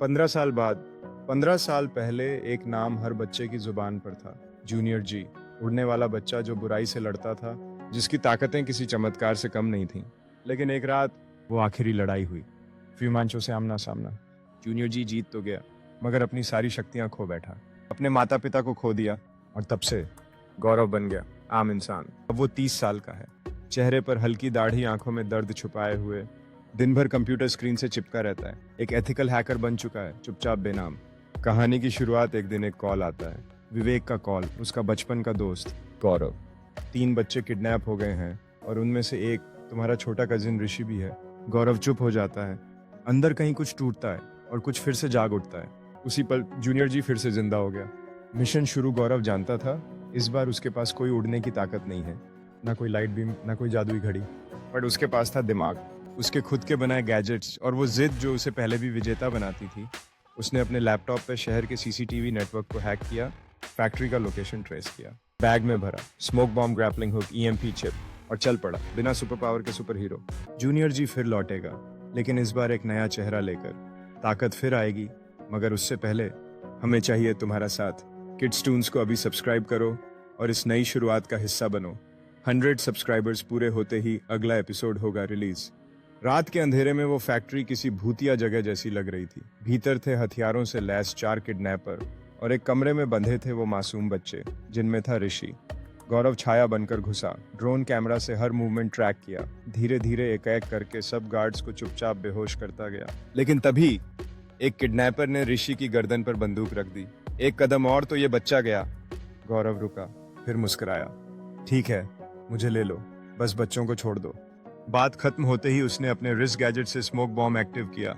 15 साल बाद 15 साल पहले एक नाम हर बच्चे की जुबान पर था, जूनियर जी। उड़ने वाला बच्चा जो बुराई से लड़ता था, जिसकी ताकतें किसी चमत्कार से कम नहीं थीं। लेकिन एक रात वो आखिरी लड़ाई हुई, फ्यूमांचो से आमना सामना। जूनियर जी जीत तो गया, मगर अपनी सारी शक्तियां खो बैठा। अपने माता पिता को खो दिया, और तब से गौरव बन गया आम इंसान। अब वो 30 साल का है, चेहरे पर हल्की दाढ़ी, आंखों में दर्द छुपाए हुए, दिन भर कंप्यूटर स्क्रीन से चिपका रहता है। एक एथिकल हैकर बन चुका है, चुपचाप बेनाम। कहानी की शुरुआत एक दिन एक कॉल आता है, विवेक का कॉल, उसका बचपन का दोस्त गौरव। 3 बच्चे किडनैप हो गए हैं, और उनमें से एक तुम्हारा छोटा कजिन ऋषि भी है। गौरव चुप हो जाता है, अंदर कहीं कुछ टूटता है और कुछ फिर से जाग उठता है। उसी पल जूनियर जी फिर से जिंदा हो गया। मिशन शुरू गौरव जानता था, इस बार उसके पास कोई उड़ने की ताकत नहीं है, ना कोई लाइट बीम, ना कोई जादुई घड़ी, पर उसके पास था दिमाग, उसके खुद के बनाए गैजेट्स और वो जिद जो उसे पहले भी विजेता बनाती थी। उसने अपने लैपटॉप पे शहर के सीसीटीवी नेटवर्क को हैक किया, फैक्ट्री का लोकेशन ट्रेस किया, बैग में भरा smoke bomb, grappling hook, EMP chip, और चल पड़ा बिना सुपर पावर के सुपर हीरो। जूनियर जी फिर लौटेगा, लेकिन इस बार एक नया चेहरा लेकर। ताकत फिर आएगी, मगर उससे पहले हमें चाहिए तुम्हारा साथ। किड्स टून्स को अभी सब्सक्राइब करो और इस नई शुरुआत का हिस्सा बनो। 100 सब्सक्राइबर्स पूरे होते ही अगला एपिसोड होगा रिलीज। रात के अंधेरे में वो फैक्ट्री किसी भूतिया जगह जैसी लग रही थी। भीतर थे हथियारों से लैस 4 किडनैपर, और एक कमरे में बंधे थे वो मासूम बच्चे, जिनमें था ऋषि। गौरव छाया बनकर घुसा, ड्रोन कैमरा से हर मूवमेंट ट्रैक किया। धीरे धीरे एक एक करके सब गार्ड्स को चुपचाप बेहोश करता गया। लेकिन तभी एक किडनैपर ने ऋषि की गर्दन पर बंदूक रख दी। एक कदम और तो ये बच्चा गया। गौरव रुका, फिर मुस्कुराया। ठीक है, मुझे ले लो, बस बच्चों को छोड़ दो। बात खत्म होते ही उसने अपने रिस्ट गैजेट से स्मोक बॉम्ब एक्टिव किया।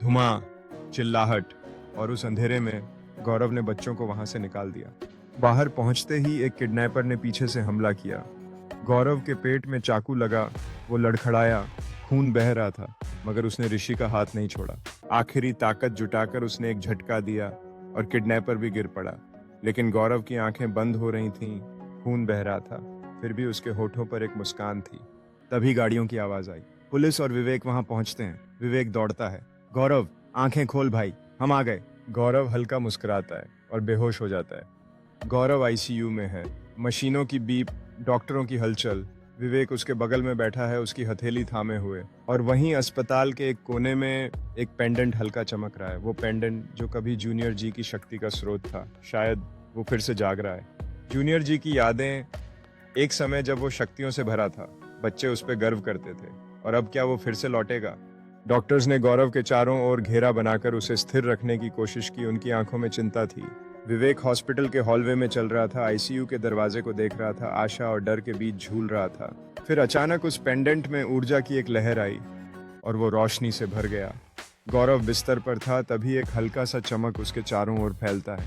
धुआं, चिल्लाहट, और उस अंधेरे में गौरव ने बच्चों को वहां से निकाल दिया। बाहर पहुंचते ही एक किडनैपर ने पीछे से हमला किया। गौरव के पेट में चाकू लगा, वो लड़खड़ाया, खून बह रहा था, मगर उसने ऋषि का हाथ नहीं छोड़ा। आखिरी ताकत जुटाकर उसने एक झटका दिया और किडनैपर भी गिर पड़ा। लेकिन गौरव की आंखें बंद हो रही थीं, खून बह रहा था, फिर भी उसके होठों पर एक मुस्कान थी। तभी गाड़ियों की आवाज आई। पुलिस और विवेक वहां पहुंचते हैं। विवेक दौड़ता है, गौरव आंखें खोल भाई, हम आ गए। गौरव हल्का मुस्कुराता है और बेहोश हो जाता है। गौरव आईसीयू में है, मशीनों की बीप, डॉक्टरों की हलचल। विवेक उसके बगल में बैठा है, उसकी हथेली थामे हुए, और वहीं अस्पताल के एक कोने में एक पेंडेंट हल्का चमक रहा है। वो पेंडेंट जो कभी जूनियर जी की शक्ति का स्रोत था, शायद वो फिर से जाग रहा है। जूनियर जी की यादें, एक समय जब वो शक्तियों से भरा था, बच्चे उस पर गर्व करते थे, और अब क्या वो फिर से लौटेगा? डॉक्टर्स ने गौरव के चारों ओर घेरा बनाकर उसे स्थिर रखने की कोशिश की। उनकी आंखों में चिंता थी। विवेक हॉस्पिटल के हॉलवे में चल रहा था, आईसीयू के दरवाजे को देख रहा था, आशा और डर के बीच झूल रहा था। फिर अचानक उस पेंडेंट में ऊर्जा की एक लहर आई, और वो रोशनी से भर गया। गौरव बिस्तर पर था, तभी एक हल्का सा चमक उसके चारों ओर फैलता है।